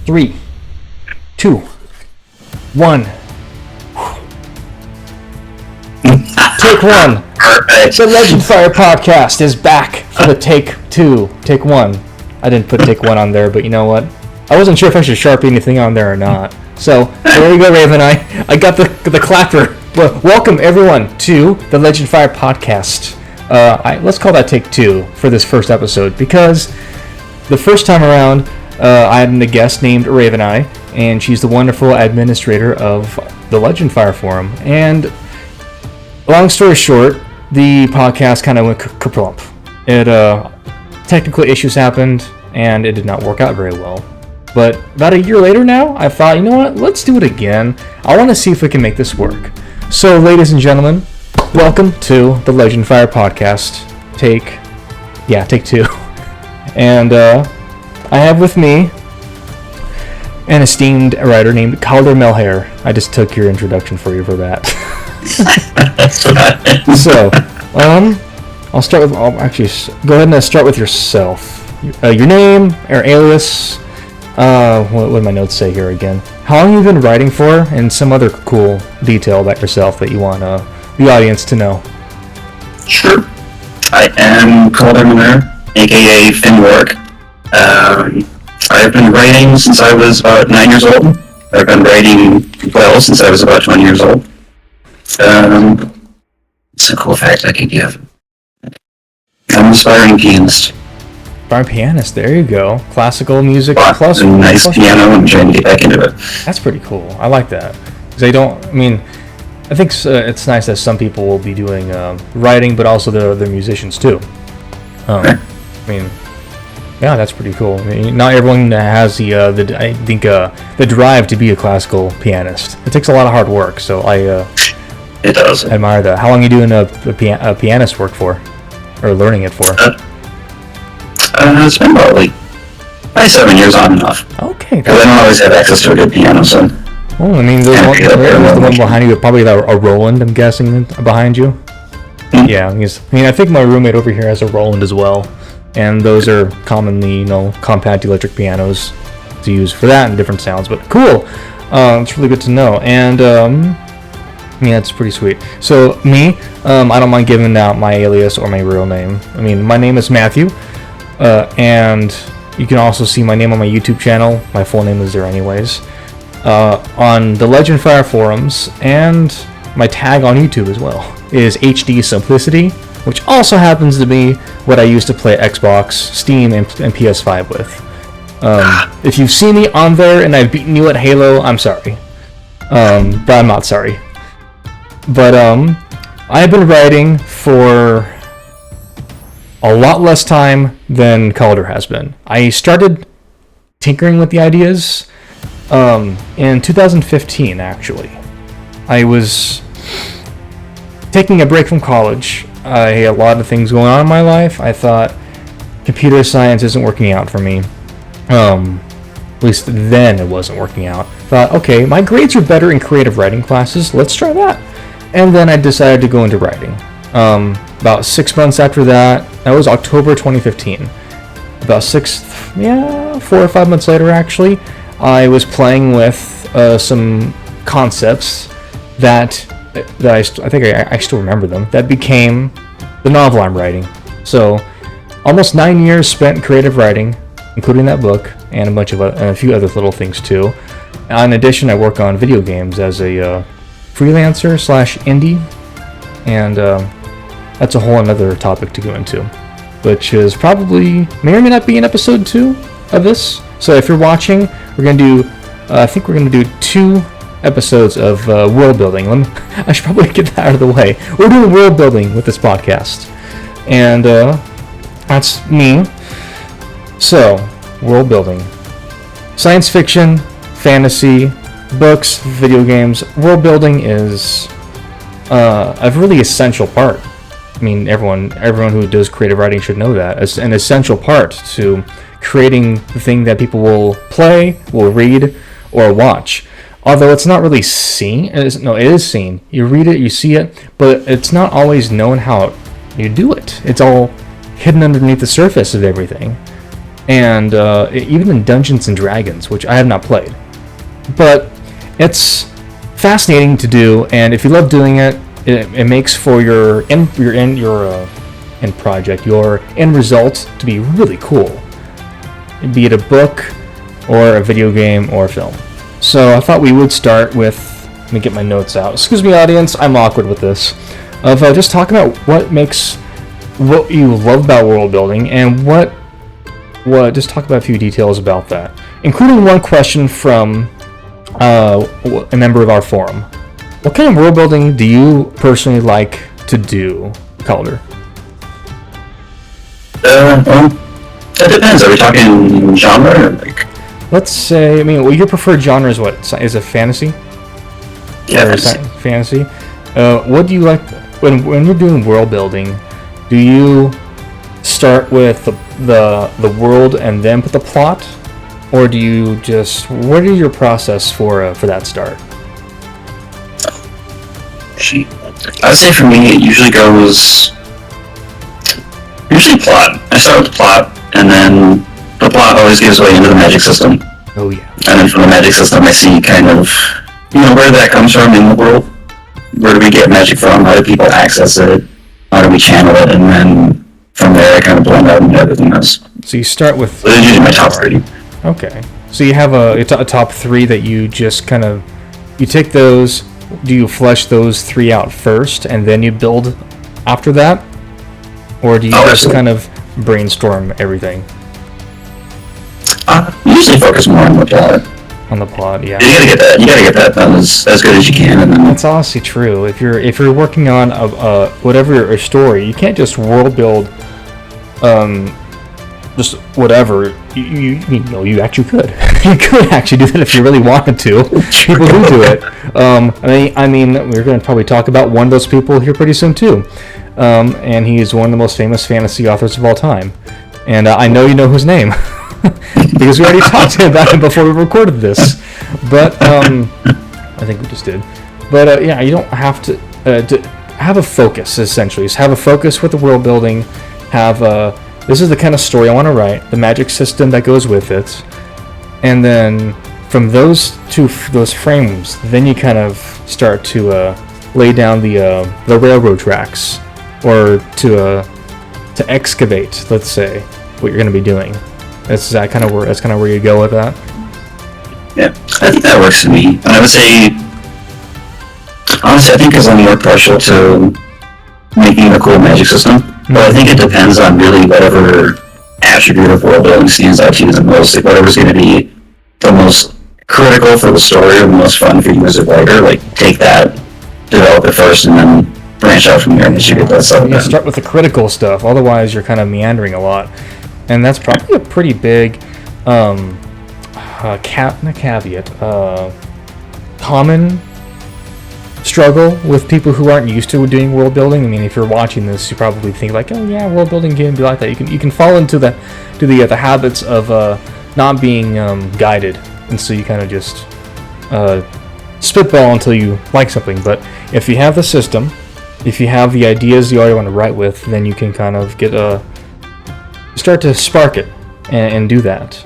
3, 2, 1. Take 1. Perfect. The LegendFire podcast is back for the take 2. Take 1. I didn't put take 1 on there, but you know what? I wasn't sure if I should sharpie anything on there or not. So, there you go, Raven. I got the clapper. Well, welcome, everyone, to the LegendFire podcast. Let's call that take 2 for this first episode, because the first time around, I had a guest named Raven, and she's the wonderful administrator of the LegendFire forum. And long story short, the podcast kind of went kerplump. Technical issues happened, and it did not work out very well. But about a year later now, I thought, you know what, let's do it again. I want to see if we can make this work. So, ladies and gentlemen, welcome to the LegendFire podcast. Take 2. And I have with me an esteemed writer named Caulder Melhaire. I just took your introduction for you for that. So, I'll start with. Go ahead and start with yourself. Your name or alias. What do my notes say here again? How long have you been writing for, and some other cool detail about yourself that you want the audience to know. Sure. I am Caulder Melhaire, aka Finwork. I've been writing since I was about 9 years old. I've been writing well since I was about 20 years old. It's a cool fact I can give. I'm an aspiring pianist. Aspiring pianist, there you go. Classical music plus a nice piano and trying to get back into it. That's pretty cool. I like that. I think it's nice that some people will be doing writing, but also they're musicians too. Okay. Yeah, that's pretty cool. Not everyone has the drive to be a classical pianist. It takes a lot of hard work, so it does. I admire that. How long are you doing a pianist work for, or learning it for? It's been probably 7 years on and off. Okay. Because I don't always have access to a good piano, so. Well, there's the one behind you, probably a Roland, I'm guessing, behind you. Mm-hmm. Yeah, I think my roommate over here has a Roland as well, and those are commonly, compact electric pianos to use for that and different sounds. But cool, it's really good to know, and it's pretty sweet. So me, I don't mind giving out my alias or my real name. My name is Matthew, and you can also see my name on my YouTube channel. My full name is there anyways. On the LegendFire forums, and my tag on YouTube as well is HD Simplicity, which also happens to be what I used to play Xbox, Steam, and PS5 with. If you've seen me on there and I've beaten you at Halo, I'm sorry. But I'm not sorry. But I've been writing for a lot less time than Caulder has been. I started tinkering with the ideas in 2015, actually. I was taking a break from college. I had a lot of things going on in my life. I thought computer science isn't working out for me. At least then it wasn't working out. Thought, okay, my grades are better in creative writing classes. Let's try that. And then I decided to go into writing. About 6 months after that was October 2015. About 4 or 5 months later, actually, I was playing with some concepts that I think I still remember them, that became the novel I'm writing. So, almost 9 years spent creative writing, including that book, and a few other little things too. In addition, I work on video games as a freelancer / indie, and that's a whole another topic to go into, which is probably may or may not be in episode 2 of this. So if you're watching, we're gonna do 2 episodes of world building. I should probably get that out of the way. We're doing world building with this podcast, and that's me. So, world building, science fiction, fantasy, books, video games. World building is a really essential part. Everyone who does creative writing should know that. It's an essential part to creating the thing that people will play, will read, or watch. Although it's not really seen. It is seen. You read it, you see it, but it's not always known how you do it. It's all hidden underneath the surface of everything. and even in Dungeons and Dragons, which I have not played. But it's fascinating to do, and if you love doing it, it makes for your end project, your end result to be really cool, be it a book or a video game or a film. So I thought we would start with, let me get my notes out. Excuse me, audience, I'm awkward with this. Of just talking about what you love about world building, and just talk about a few details about that, including one question from a member of our forum. What kind of world building do you personally like to do, Caulder? Well, it depends. Are we talking genre? Or like... Let's say, your preferred genre is what? Is it fantasy? Yeah, fantasy. What do you like when you're doing world building? Do you start with the world and then put the plot, or do you just? What is your process for that start? I would say for me, it usually goes plot. I start with the plot, and then the plot always gives way into the magic system. Oh yeah. And then from the magic system, I see kind of, where that comes from in the world. Where do we get magic from? How do people access it? How do we channel it? And then from there, I kind of blend out into everything else. So you start with... So those are usually my top 3. Okay. So you have a top 3 that you just kind of... You take those... Do you flesh those 3 out first, and then you build after that? Or do you just kind of brainstorm everything? Usually focus more on the plot. On the plot, yeah. You gotta get that done as good as you can. And then... That's honestly true. If you're working on whatever story, you can't just world build, just whatever. You actually could. You could actually do that if you really wanted to. People do it. We're going to probably talk about one of those people here pretty soon too. And he is one of the most famous fantasy authors of all time. And I know you know his name. Because we already talked about him before we recorded this. But, I think we just did. But, you don't have to have a focus, essentially. Just have a focus with the world building. This is the kind of story I want to write, the magic system that goes with it. And then, from those frames, then you kind of start to lay down the railroad tracks. Or to excavate, let's say, what you're going to be doing. That's kind of where you go with that. Yeah, I think that works for me. And I would say, honestly, I think because I'm more partial to making a cool magic system, but I think it depends on really whatever attribute of world building stands out to you the most. Like whatever's going to be the most critical for the story or the most fun for you as a writer. Like take that, develop it first, and then branch out from there and you get that stuff. You start with the critical stuff. Otherwise, you're kind of meandering a lot. And that's probably a pretty big common struggle with people who aren't used to doing world building. If you're watching this, you probably think like, oh yeah, world building can be like that. You can fall into the habits of not being guided, and so you kind of just spitball until you like something. But if you have the system, if you have the ideas you already want to write with, then you can kind of get start to spark it and do that.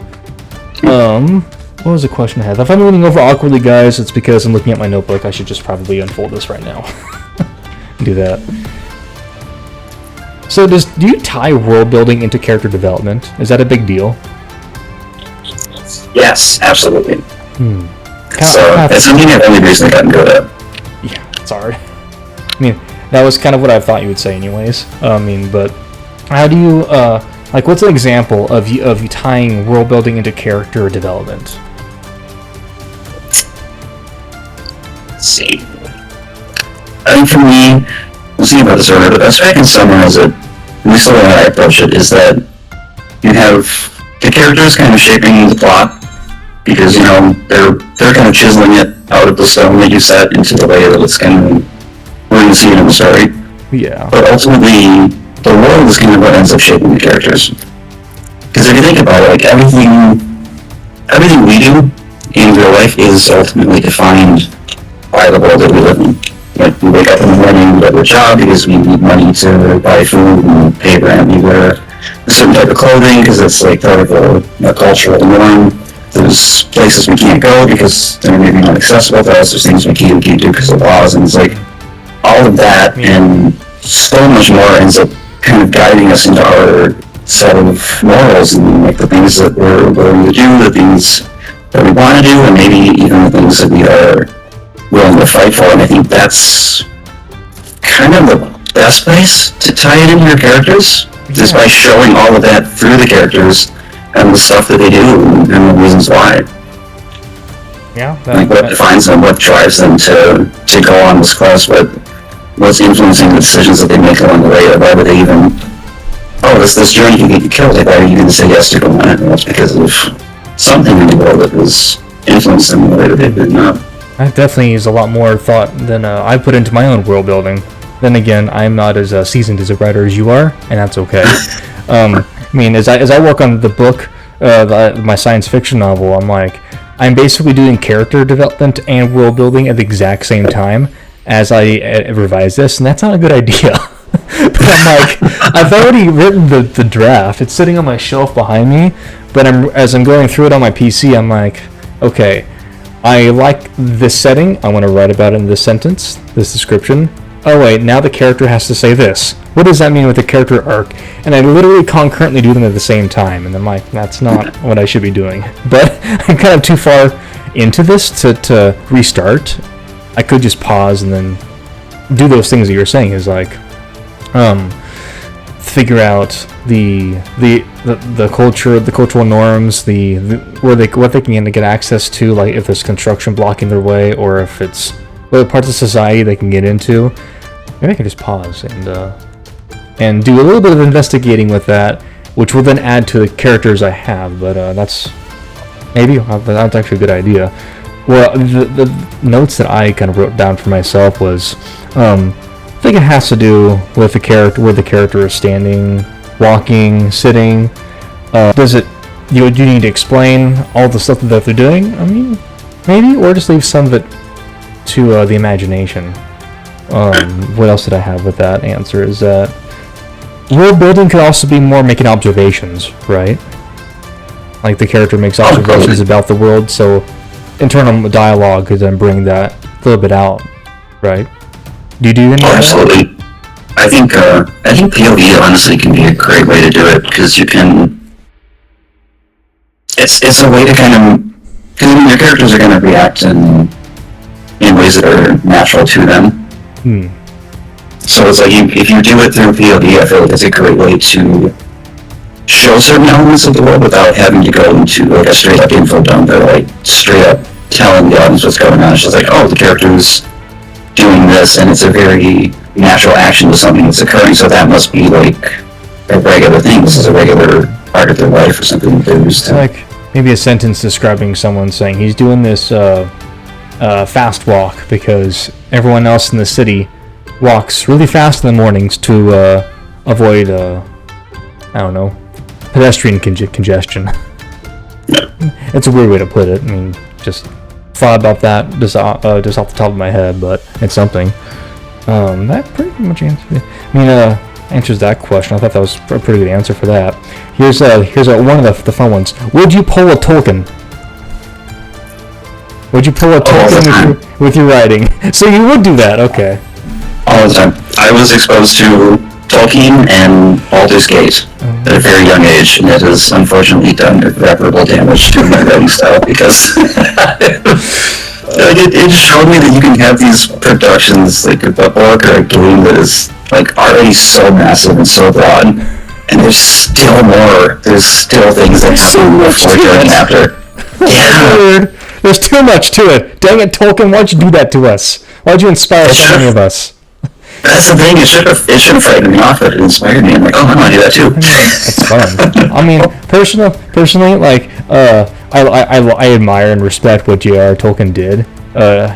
What was the question I had? If I'm leaning over awkwardly, guys, it's because I'm looking at my notebook. I should just probably unfold this right now. Do that. So do you tie world building into character development? Is that a big deal? Yes, absolutely. That's something I've only recently gotten good at. Yeah, it's hard. That was kind of what I thought you would say anyways. But how do you... what's an example of you tying world building into character development? Let's see. I think for me, we'll see about this earlier, but the best way I can summarize it, at least the way I approach it, is that you have the characters kind of shaping the plot, because, they're kind of chiseling it out of the stone that you set into the way that it's kind of, we're going to see it in the story. Yeah. But ultimately, the world is kind of what ends up shaping the characters. Because if you think about it, everything we do in real life is ultimately defined by the world that we live in. like, we wake up in the morning, we go to a job because we need money to buy food and pay rent. We wear a certain type of clothing because it's like part of a cultural norm. There's places we can't go because they're maybe not accessible to us. There's things we can't do because of laws, and it's like all of that and so much more ends up kind of guiding us into our set of morals and like the things that we're willing to do, the things that we want to do, and maybe even the things that we are willing to fight for. And I think that's kind of the best place to tie it into your characters, just by showing all of that through the characters and the stuff that they do and the reasons why. Yeah. Like what defines them, what drives them to go on this quest, what's influencing the decisions that they make along the way, or why would they even, this journey can get you killed, like why are you going to say yes to go on it? Well, it's because of something in the world that was influenced them in the way that they did not. That definitely is a lot more thought than I put into my own world building. Then again, I'm not as seasoned as a writer as you are, and that's okay. I mean, as I work on the book, my science fiction novel, I'm basically doing character development and world building at the exact same time as I revise this, and that's not a good idea. But I've already written the draft. It's sitting on my shelf behind me, but as I'm going through it on my PC, I'm like, okay, I like this setting. I want to write about it in this sentence, this description. Oh wait, now the character has to say this. What does that mean with the character arc? And I literally concurrently do them at the same time, and I'm like, that's not what I should be doing. But I'm kind of too far into this to restart. I could just pause and then do those things that you're saying, is like figure out the culture, the cultural norms, what they can get access to, like if there's construction blocking their way, or if it's what parts of society they can get into. Maybe I can just pause and do a little bit of investigating with that, which will then add to the characters I have. But that's actually a good idea. Well, the notes that I kind of wrote down for myself was, I think it has to do with the character, where the character is standing, walking, sitting. Do you need to explain all the stuff that they're doing? I mean, maybe, or just leave some of it to the imagination. What else did I have with that answer? Is that world building could also be more making observations, right? Like the character makes observations about the world, so internal dialogue could then bring that a little bit out, right? Do you do any of that? Absolutely. I think POV honestly can be a great way to do it, because you can. It's a way to kind of, because your characters are going to react in ways that are natural to them. So it's like if you do it through POV, I feel like it's a great way to show certain elements of the world without having to go into like a straight up info dump, or like straight up telling the audience what's going on. It's just like, oh, the character's doing this, and it's a very natural action to something that's occurring, so that must be like a regular thing. This is a regular part of their life, or something that they're used to. Like maybe a sentence describing someone saying he's doing this fast walk because everyone else in the city walks really fast in the mornings to avoid pedestrian congestion. It's a weird way to put it. I mean, just thought about that just off the top of my head, but it's something. That pretty much answers that question. I thought that was a pretty good answer for that. Here's one of the fun ones. Would you pull a Tolkien? Would you pull a Tolkien with your writing? So you would do that, okay. All the time. I was exposed to Tolkien and Baldur's Gate at a very young age, and it has unfortunately done irreparable damage to my writing style, because it showed me that you can have these productions, like a book or a game that is like already so massive and so broad, and there's still more. There's still things that come before, during, and after. Yeah. Weird. There's too much to it. Dang it, Tolkien, why'd you do that to us? Why'd you inspire so many of us? That's the thing. It should have frightened me off, but it inspired me. I'm like, oh, I want to do that too. It's fun. I mean, personally, like, I admire and respect what J.R. Tolkien did.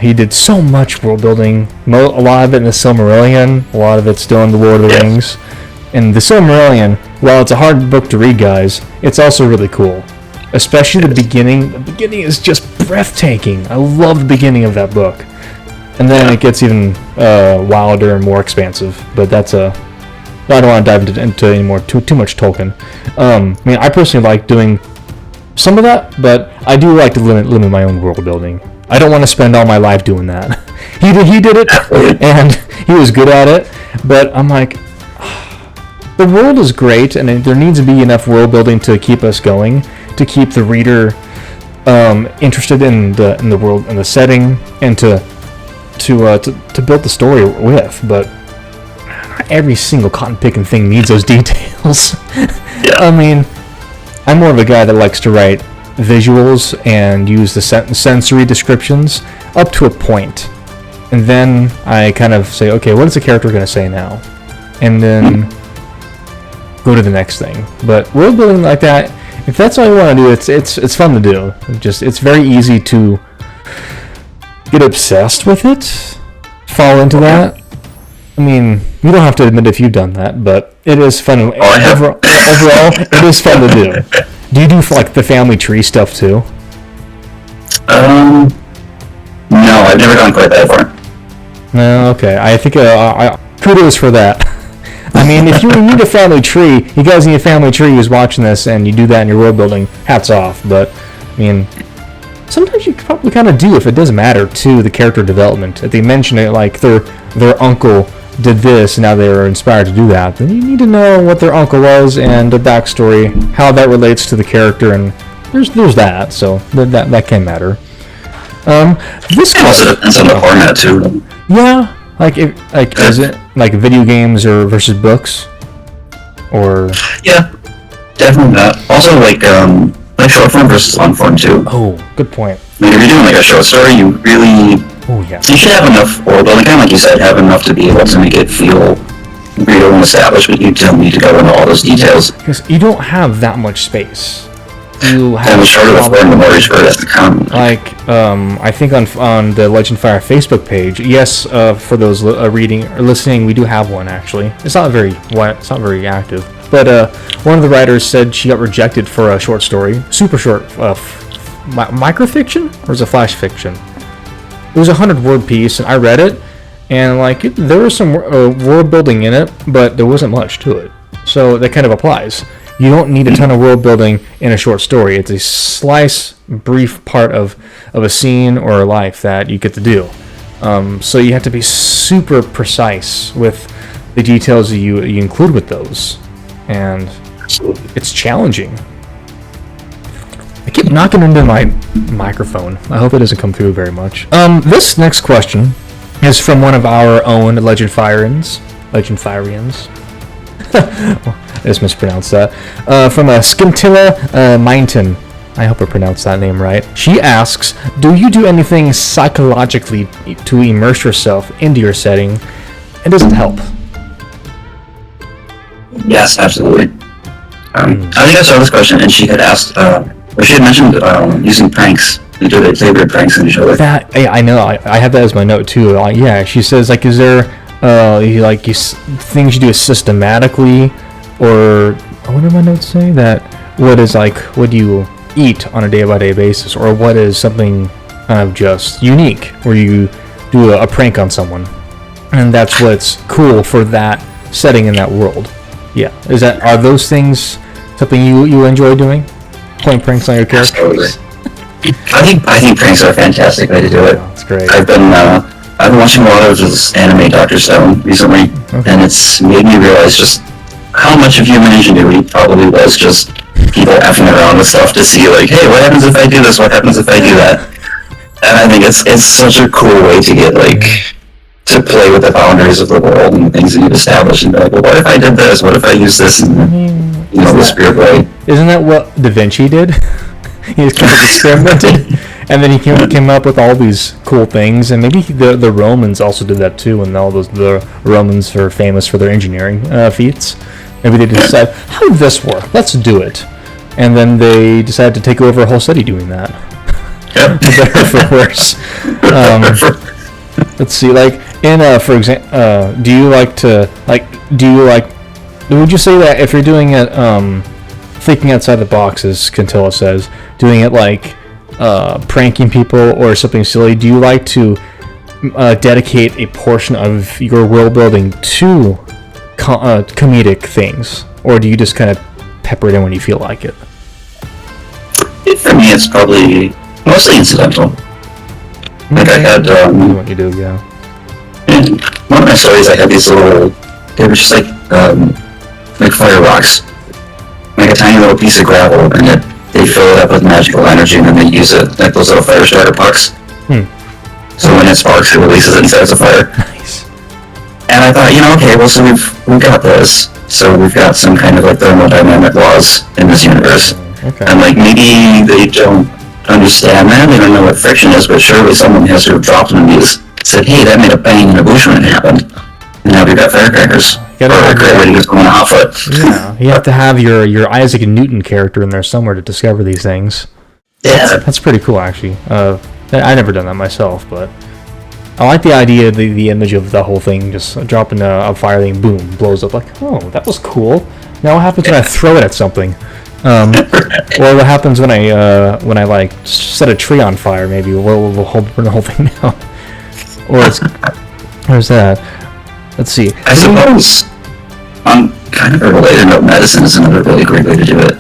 He did so much world building. A lot of it in the Silmarillion. A lot of it's still in the Lord of the Rings. And the Silmarillion, while it's a hard book to read, guys, it's also really cool. Especially the beginning. The beginning is just breathtaking. I love the beginning of that book. And then it gets even wilder and more expansive. But that's I don't want to dive into any more too much Tolkien. I mean, I personally like doing some of that, but I do like to limit my own world building. I don't want to spend all my life doing that. He did it, and he was good at it. But I'm like, the world is great, and there needs to be enough world building to keep us going, to keep the reader interested in the world and the setting, and to build the story with. But not every single cotton picking thing needs those details. Yeah. I mean, I'm more of a guy that likes to write visuals and use the sensory descriptions up to a point, and then I kind of say, okay, what is the character going to say now, and then go to the next thing. But world building like that, if that's all you want to do, it's fun to do. It's very easy to get obsessed with it, fall into that. I mean, you don't have to admit if you've done that, but it is fun. Overall, it is fun to do. Do you do like the family tree stuff too? No, I've never gone quite that far. No, okay. I think kudos for that. I mean, if you need a family tree, you guys need a family tree who's watching this, and you do that in your world building, hats off. But, I mean, sometimes you probably kind of do if it doesn't matter to the character development. If they mention it like their uncle did this, and now they're inspired to do that, then you need to know what their uncle was and the backstory, how that relates to the character, and there's that, so that can matter. This also depends on the format too. Yeah, is it like video games or versus books, or? Yeah, definitely that. Also, like short form versus long form too. Oh, good point. I mean, if you're doing like a short story, you really you should have enough world building, kind of like you said, have enough to be able to make it feel real and established, but you don't need to go into all those details. Because you don't have that much space. You have and the shorter the form, the more reach for it has to come. Like, I think on the LegendFire Facebook page, yes, for those reading or listening, we do have one actually. It's not very active, but one of the writers said she got rejected for a short story, super short, microfiction, or was it flash fiction? It was a 100-word piece, and I read it, and like there was some world building in it, but there wasn't much to it. So that kind of applies. You don't need a ton of world building in a short story. It's a brief part of a scene or a life that you get to do. So you have to be super precise with the details that you include with those, and it's challenging. I keep knocking into my microphone. I hope it doesn't come through very much. This next question is from one of our own LegendFireans. I just mispronounced that. From a Scintilla Mainton. I hope I pronounced that name right. She asks, do you do anything psychologically to immerse yourself into your setting? And does it help? Yes, absolutely. I think I saw this question, and she had asked, she had mentioned using pranks. They did pranks on each other. That, I know. I have that as my note too. Yeah, she says, like, is there things you do systematically, or what did my notes say? That what do you eat on a day-by-day basis, or what is something kind of just unique where you do a prank on someone, and that's what's cool for that setting in that world. Yeah, are those things something you enjoy doing? Playing pranks on your characters? I think pranks are a fantastic way to do it. Oh, that's great. I've been watching a lot of this anime Dr. Stone recently, and it's made me realize just how much of human ingenuity probably was just people effing around with stuff to see, like, hey, what happens if I do this? What happens if I do that? And I think it's such a cool way to get, like, to play with the boundaries of the world and the things that you've established, and be like, well, what if I did this? What if I used this in, this weird way? Isn't that what Da Vinci did? He just kind of experimented, and then he came up with all these cool things, and maybe the Romans also did that too, and the Romans are famous for their engineering feats. Maybe they decided, how did this work? Let's do it. And then they decided to take over a whole city doing that. Yep. For better or for worse. Let's see, like, for example, would you say that if you're doing it, thinking outside the box, as Scintilla says, doing it like pranking people or something silly, do you like to dedicate a portion of your world building to comedic things, or do you just kind of pepper it in when you feel like it? For me, it's probably mostly incidental. Like I had, what you do, yeah. In one of my stories, I had these little, they were just like fire rocks, like a tiny little piece of gravel, and they fill it up with magical energy, and then they use it like those little fire starter pucks. So when it sparks, it releases it and starts a fire. Nice. And I thought, okay, well, so we've got this. So we've got some kind of like thermodynamic laws in this universe. Okay. And like maybe they don't understand that, they don't know what friction is, but surely someone has to have dropped one of these, said, hey, that made a bang and a boosh when it happened. And now we've got firecrackers. Or gravity is going off it. Yeah, you have to have your Isaac Newton character in there somewhere to discover these things. Yeah. That's pretty cool, actually. I never done that myself, but I like the idea, the image of the whole thing just dropping a fire thing, boom, blows up. Like, oh, that was cool. Now what happens when I throw it at something? Or what happens when I like set a tree on fire? Maybe we'll burn the whole thing down. Or where's that? Let's see. I suppose on kind of a related note, medicine is another really great way to do it.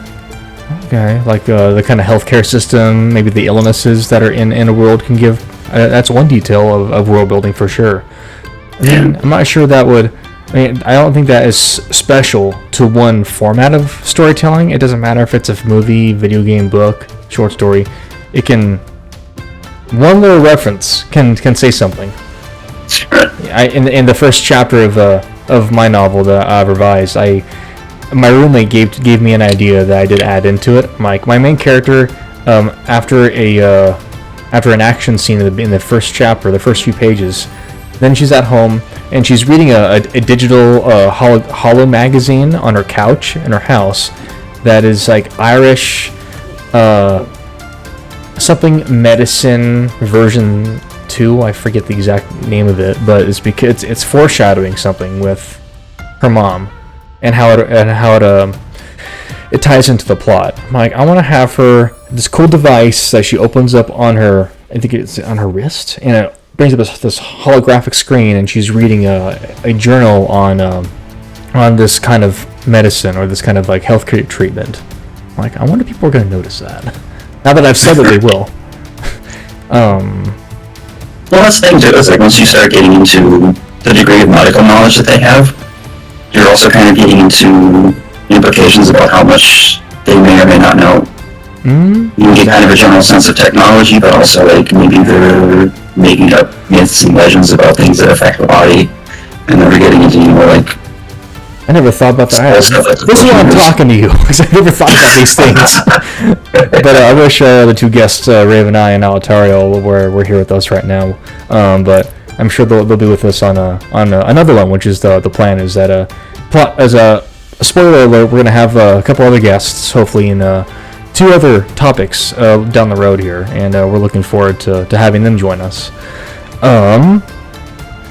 Okay, like the kind of healthcare system, maybe the illnesses that are in a world can give. That's one detail of world building for sure. I mean, I'm not sure that would. I don't think that is special to one format of storytelling. It doesn't matter if it's a movie, video game, book, short story. It can. One little reference can say something. In the first chapter of my novel that I revised, my roommate gave me an idea that I did add into it. My main character, after an action scene in the first chapter, the first few pages, then she's at home and she's reading a digital holo magazine on her couch in her house that is like Irish something medicine version 2. I forget the exact name of it, but it's because it's foreshadowing something with her mom and how it ties into the plot. I'm like, I want to have her this cool device that she opens up on her, I think it's on her wrist, and it brings up this holographic screen, and she's reading a journal on this kind of medicine or this kind of like healthcare treatment. I'm like, I wonder if people are going to notice that. Now that I've said that, they will. Well, that's the thing too, is like once you start getting into the degree of medical knowledge that they have, you're also kind of getting into implications about how much they may or may not know. You can get kind of a general sense of technology, but also like maybe they're making up myths and legends about things that affect the body, and then we're getting into like. I never thought about that. This is why I'm talking to you, because I never thought about these things. But I wish the two guests, Raven and I and Alitario, were here with us right now. But I'm sure they'll be with us on another one, which is the plan is that as a spoiler alert, we're gonna have a couple other guests, hopefully in 2 other topics down the road here, and we're looking forward to having them join us.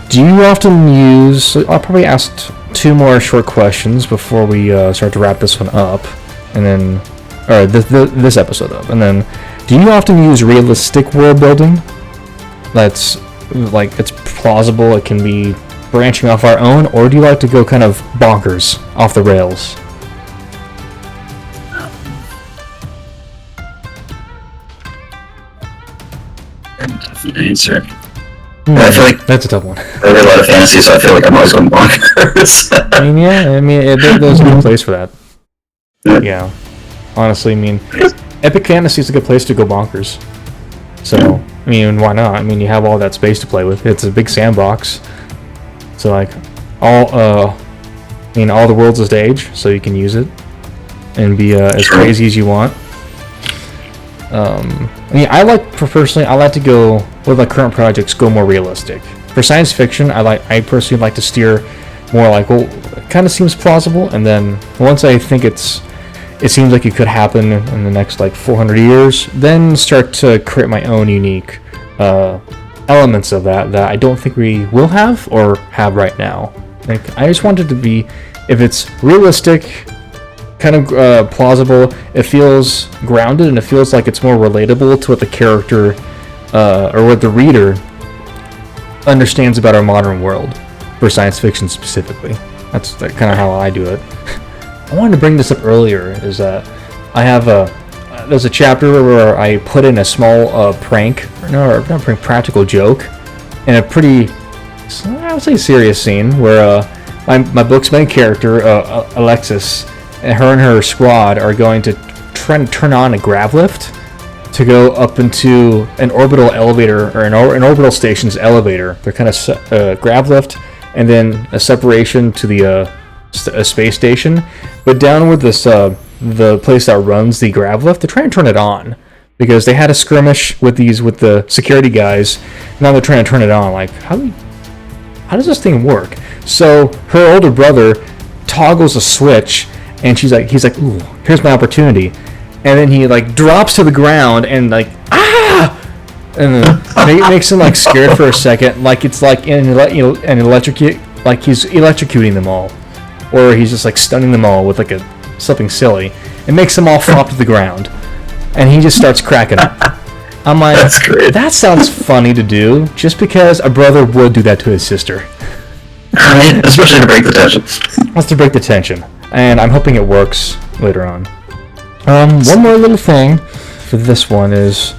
Do you often use? I'll probably ask 2 more short questions before we start to wrap this one up, and then, or this episode up, and then, do you often use realistic world building? That's like it's plausible. It can be branching off our own, or do you like to go kind of bonkers off the rails? Tough answer. I feel like that's a tough one. I read a lot of fantasy, so I feel like I'm always going bonkers. There's a good place for that. Yeah. Honestly, epic fantasy is a good place to go bonkers. So, why not? You have all that space to play with. It's a big sandbox. So, like, all the world's a stage, so you can use it and be as crazy as you want. I like to go with my current projects, go more realistic. For science fiction, I personally like to steer more like, well, it kind of seems plausible, and then once I think it seems like it could happen in the next like 400 years, then start to create my own unique elements of that I don't think we will have or have right now. Like, I just want it to be, if it's realistic, kind of plausible, it feels grounded, and it feels like it's more relatable to what the character or what the reader understands about our modern world, for science fiction specifically. That's kind of how I do it. I wanted to bring this up earlier, is that I have there's a chapter where I put in a small practical joke, in a pretty, I would say, serious scene where my book's main character, Alexis, and her squad are going to try to turn on a grav lift to go up into an orbital elevator, or an orbital station's elevator. They're kind of grav lift, and then a separation to the a space station. But down with this, the place that runs the grav lift, they're trying to turn it on because they had a skirmish with the security guys. Now they're trying to turn it on. Like, how does this thing work? So her older brother toggles a switch, and he's like, "Ooh, here's my opportunity," and then he like drops to the ground and like, ah, and then it makes him like scared for a second, like it's like like he's electrocuting them all, or he's just like stunning them all with like something silly. It makes them all flop to the ground, and he just starts cracking up. I'm like, that's great. That sounds funny to do, just because a brother would do that to his sister. Right, especially to break the tension. That's to break the tension, and I'm hoping it works later on. One more little thing for this one is,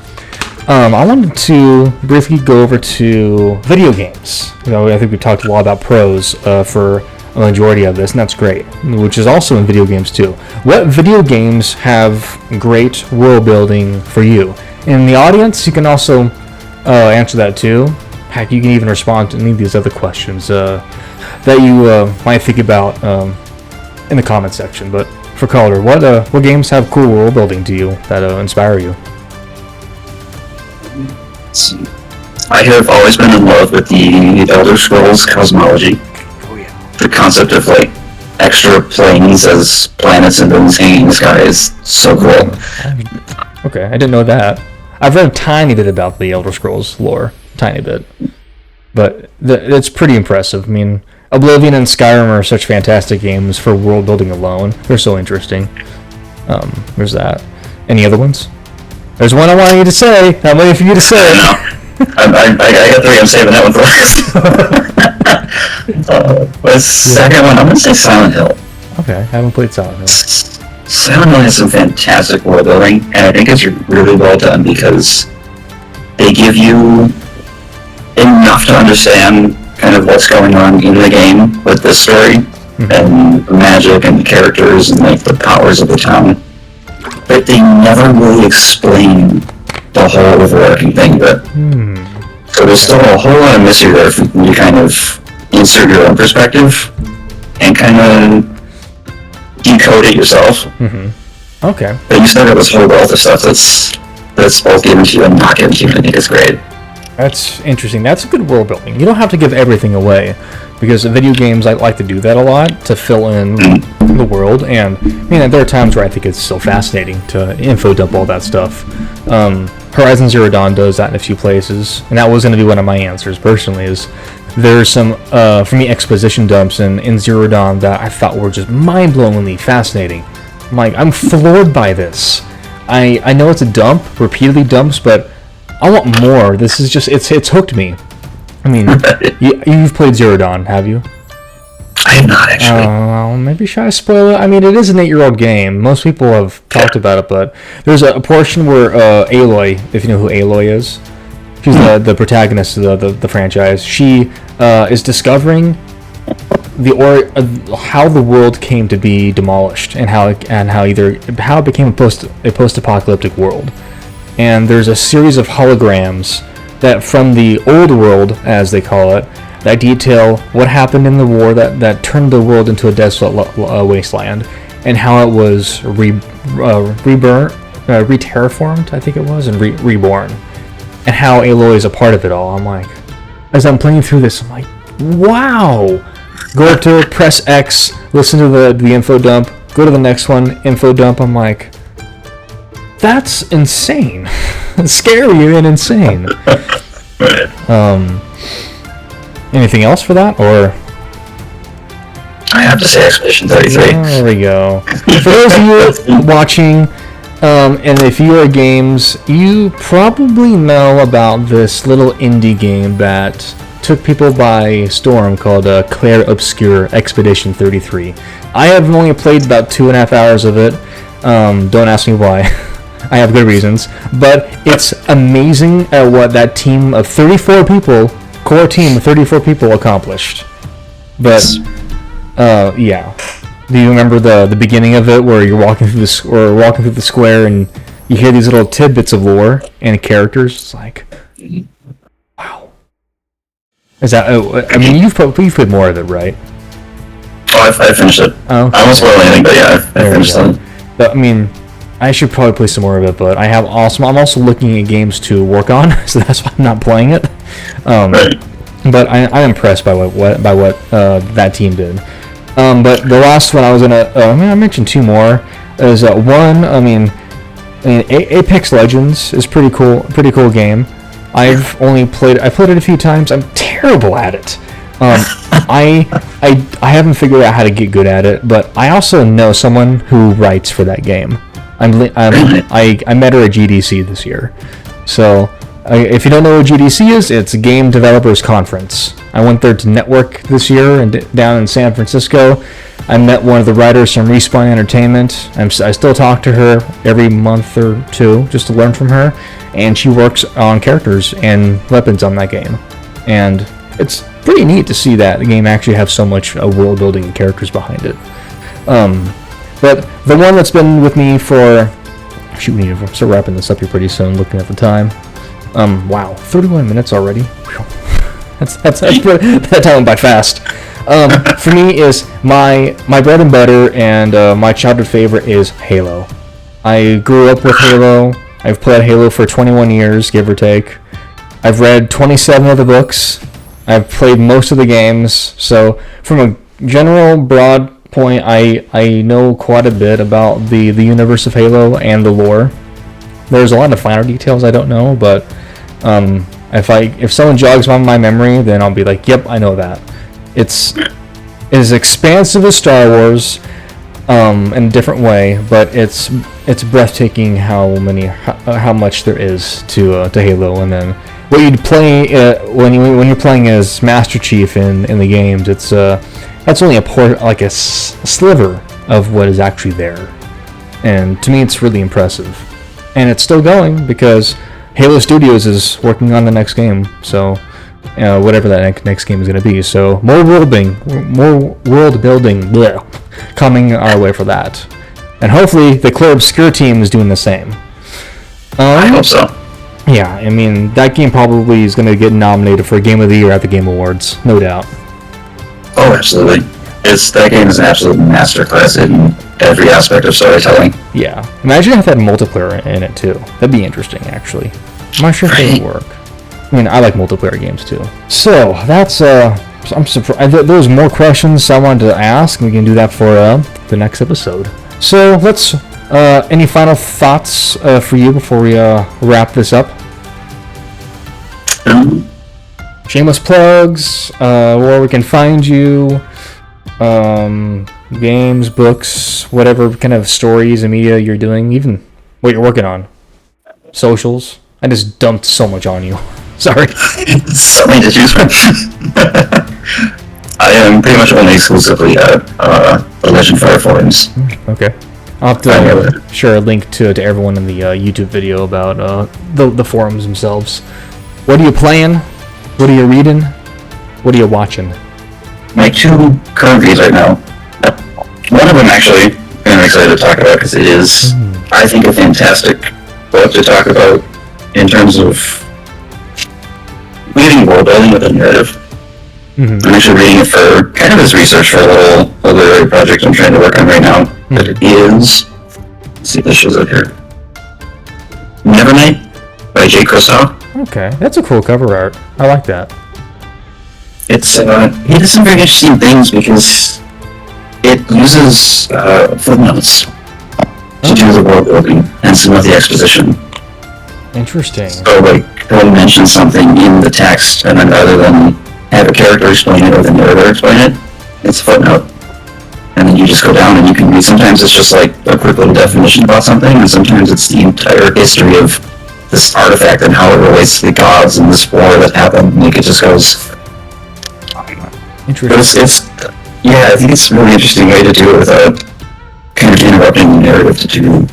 I wanted to briefly go over to video games. I think we talked a lot about pros for a majority of this, and that's great, which is also in video games too. What video games have great world building for you? In the audience, you can also answer that too. Heck, you can even respond to any of these other questions that you might think about in the comment section. But for Caulder, what games have cool world building to you that inspire you? I have always been in love with the Elder Scrolls cosmology. Oh yeah. The concept of like extra planes as planets and things hanging in the sky is so cool. Okay, I didn't know that. I've read a tiny bit about the Elder Scrolls lore, tiny bit, but it's pretty impressive. I mean, Oblivion and Skyrim are such fantastic games for world building alone. They're so interesting. There's that. Any other ones? There's one I want you to say. I'm waiting for you to say it. I got three. I'm saving that one for last. The second one, I'm gonna say Silent Hill. Okay, I haven't played Silent Hill. Silent Hill has some fantastic world building, and I think it's really well done because they give you enough to understand kind of what's going on in the game with the story, and the magic and the characters and like the powers of the town. But they never really explain the whole overarching thing of it. So there's still a whole lot of mystery there for you to kind of insert your own perspective and kind of decode it yourself. Okay. But you still got this whole wealth of stuff that's both given to you and not given to you. I think it's great. That's interesting. That's good world building. You don't have to give everything away, because in video games I like to do that a lot to fill in the world. And there are times where I think it's still fascinating to info dump all that stuff. Horizon Zero Dawn does that in a few places, and that was going to be one of my answers personally. Is there's some for me exposition dumps in Zero Dawn that I thought were just mind-blowingly fascinating. I'm floored by this. I know it's a dump, repeatedly dumps, but I want more. This is just, it's hooked me. I mean, you've played Zero Dawn, have you? I have not, actually. Maybe should I spoil it? I mean, it is an 8-year-old game. Most people have talked about it, but there's a portion where Aloy, if you know who Aloy is, she's the protagonist of the franchise. She is discovering how the world came to be demolished, and how it became a post-apocalyptic world. And there's a series of holograms that from the old world, as they call it, that detail what happened in the war that turned the world into a desolate wasteland, and how it was re-terraformed, I think it was, and reborn, and how Aloy is a part of it all. I'm like, as I'm playing through this, I'm like, wow! Go to press X, listen to the info dump, go to the next one, info dump. I'm like, that's insane. Scary and insane. Anything else for that, or? I have to say Expedition 33. There we go. For those of you watching, and if you are games, you probably know about this little indie game that took people by storm called Clair Obscur Expedition 33. I have only played about 2.5 hours of it. Don't ask me why. I have good reasons. But it's amazing at what that team of 34 people, core team of 34 people accomplished. But, yeah. Do you remember the beginning of it where you're walking through the square and you hear these little tidbits of lore and characters? It's like, wow. Is that? I mean, you've played more of it, right? Oh, I finished it. Oh, I won't spoil anything, but yeah, I finished it. But I mean, I should probably play some more of it. But I'm also looking at games to work on, so that's why I'm not playing it. Right. But I'm impressed by what that team did. But the last one I was gonna, I mentioned two more. Is one, Apex Legends is pretty cool game. I played it a few times. I'm terrible at it. I haven't figured out how to get good at it, but I also know someone who writes for that game. I met her at GDC this year. So if you don't know what GDC is, it's Game Developers Conference. I went there to network this year and down in San Francisco. I met one of the writers from Respawn Entertainment. I still talk to her every month or two just to learn from her, and she works on characters and weapons on that game. And it's pretty neat to see that the game actually have so much world building and characters behind it. But the one that's been with me for... Shoot, we need to start wrapping this up here pretty soon, looking at the time. Wow, 31 minutes already. That time went by fast. For me is my bread and butter and my childhood favorite is Halo. I grew up with Halo. I've played Halo for 21 years, give or take. I've read 27 of the books. I've played most of the games. So from a general broad point, I know quite a bit about the universe of Halo and the lore. There's a lot of finer details I don't know, but if someone jogs on my memory, then I'll be like, yep, I know that. It's as expansive as Star Wars, in a different way, but it's breathtaking how much there is to Halo. And then what you'd play when you're playing as Master Chief in the games, that's only a sliver of what is actually there. And to me, it's really impressive. And it's still going because Halo Studios is working on the next game, so whatever that next game is going to be. So more world building coming our way for that, and hopefully the Clair Obscur team is doing the same. I hope so. Yeah, I mean that game probably is going to get nominated for Game of the Year at the Game Awards, no doubt. Oh, absolutely. That game is an absolute masterclass in every aspect of storytelling. Yeah. Imagine if it had multiplayer in it too. That'd be interesting, actually. I'm not sure if it would work. I mean, I like multiplayer games too. So that's I'm surprised. There's more questions I wanted to ask. We can do that for the next episode. So let's. Any final thoughts for you before we wrap this up? Shameless plugs. Where we can find you. Games, books, whatever kind of stories and media you're doing, even what you're working on. Socials. I just dumped so much on you. Sorry. So many to choose from. I am pretty much only exclusively at the LegendFire forums. Okay. I'll have to share a link to everyone in the YouTube video about the forums themselves. What are you playing? What are you reading? What are you watching? My two current reads right now. One of them actually I'm excited to talk about because it is, I think, a fantastic book to talk about in terms of reading world building with a narrative. I'm actually reading it for kind of as research for a literary project I'm trying to work on right now. But it is, let's see if this shows up here. Nevernight by J. Kristoff. Okay, that's a cool cover art. I like that. It's he does some very interesting things because it uses footnotes to do the world building and some of the exposition. Interesting. So, like, he'll mention something in the text, and then rather than have a character explain it or the narrator explain it, it's a footnote. And then you just go down and you can read. Sometimes it's just like a quick little definition about something, and sometimes it's the entire history of this artifact and how it relates to the gods and this war that happened. Like, it just goes Interesting. it's I think it's a really interesting way to do it without kind of interrupting the narrative to do.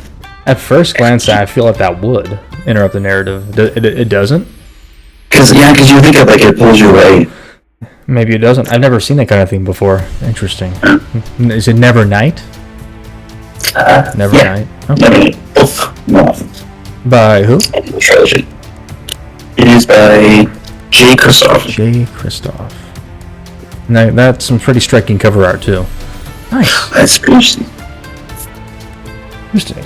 At first glance, I feel like that would interrupt the narrative. It doesn't? Because you think of like it pulls you away. Maybe it doesn't. I've never seen that kind of thing before. Interesting. Is it Nevernight? Nevernight. Yeah. Okay. Both. No. By who? The trilogy. It is by J. Kristoff. J. Kristoff. Now, that's some pretty striking cover art, too. Nice. That's pretty interesting. Interesting.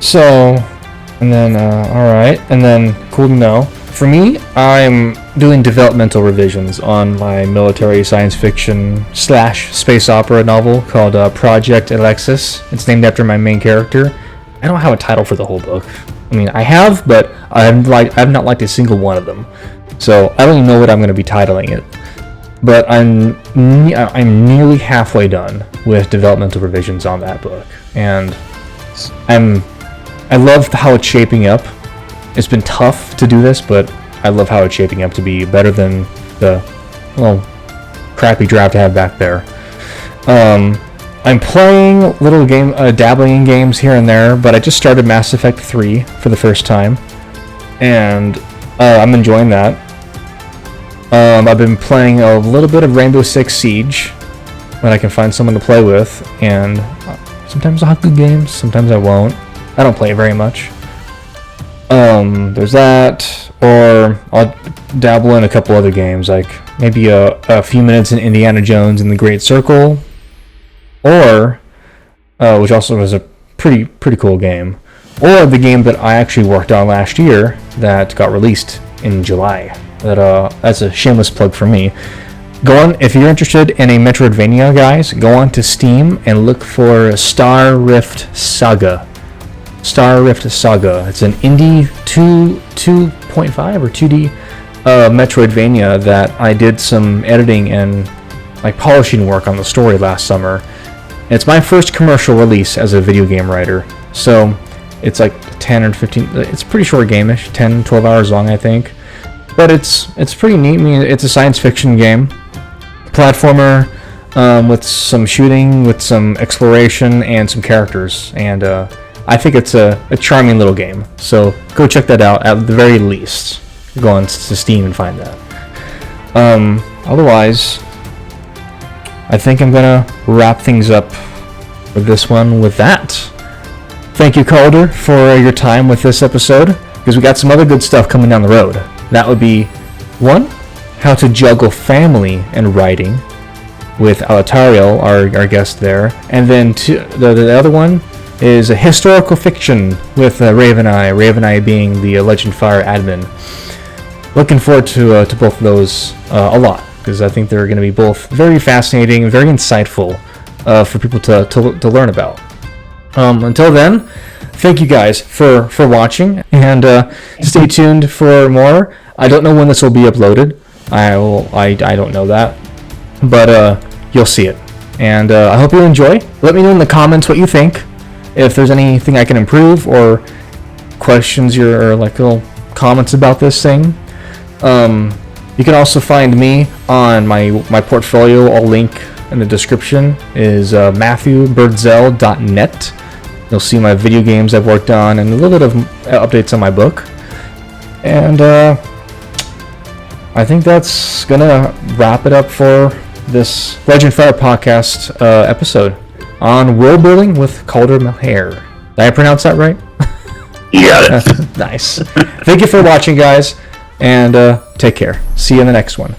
So, and then, alright, and then, cool to know. For me, I'm doing developmental revisions on my military science fiction / space opera novel called Project Alexis. It's named after my main character. I don't have a title for the whole book. I mean, I have, but I've not liked a single one of them. So, I don't even know what I'm going to be titling it. But I'm nearly halfway done with developmental revisions on that book. And I love how it's shaping up. It's been tough to do this, but I love how it's shaping up to be better than the crappy draft I had back there. I'm playing little dabbling in games here and there, but I just started Mass Effect 3 for the first time, and I'm enjoying that. I've been playing a little bit of Rainbow Six Siege when I can find someone to play with, and sometimes I'll have good games, sometimes I won't. I don't play very much. There's that, or I'll dabble in a couple other games, like maybe a few minutes in Indiana Jones and the Great Circle, or which also was a pretty cool game, or the game that I actually worked on last year that got released in July. That's a shameless plug for me. Go on, if you're interested in a Metroidvania, guys, go on to Steam and look for Star Rift Saga. Star Rift Saga. It's an indie 2.5 or 2D Metroidvania that I did some editing and like polishing work on the story last summer. And it's my first commercial release as a video game writer. So it's like 10 or 15. It's pretty short game-ish, 10, 12 hours long, I think. But it's pretty neat. I mean, it's a science fiction game, platformer, with some shooting, with some exploration, and some characters. And I think it's a charming little game. So go check that out at the very least. Go on to Steam and find that. Otherwise, I think I'm gonna wrap things up with this one with that. Thank you, Caulder, for your time with this episode, because we got some other good stuff coming down the road. That would be 1, how to juggle family and writing with Alatario, our guest there, and then the other one is a historical fiction with Raveneye being the LegendFire admin. Looking forward to both of those a lot, because I think they're going to be both very fascinating and very insightful for people to learn about. Until then, thank you guys for watching, and stay tuned for more. I don't know when this will be uploaded. I don't know that, but you'll see it. And I hope you enjoy. Let me know in the comments what you think. If there's anything I can improve, or questions or like little comments about this thing. You can also find me on my portfolio. I'll link in the description is matthewbirdzell.net. You'll see my video games I've worked on and a little bit of updates on my book. And I think that's gonna wrap it up for this LegendFire podcast episode on world building with Caulder Melhaire. Did I pronounce that right? You got it. Nice. Thank you for watching, guys, and take care. See you in the next one.